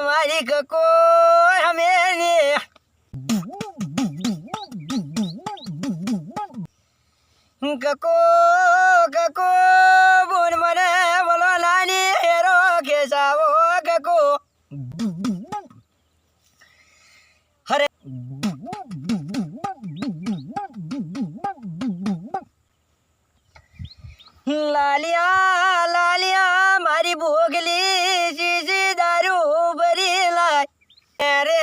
મારી કકો અમે કકો કકો બોન મને બોલો નાની હેરો ખેસાવો કકો હરે લાલિયા લાલિયા મારી ભોગલી શીશી દારૂ ભરી લાય રે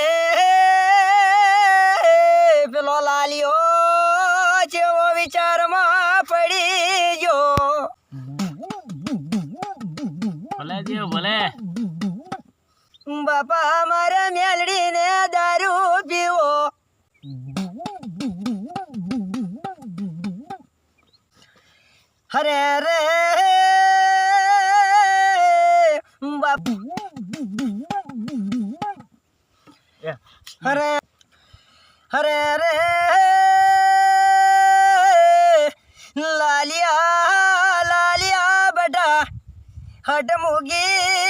પેલો લાલિયો જેવો વિચારમાં પડી ગયો ભલે જીવ ભલે બાપા મારા મેલડીને દારૂ પીવો હરે રે બાપ હરે હરે રે લાલિયા લાલિયા બટા હટ મૂગી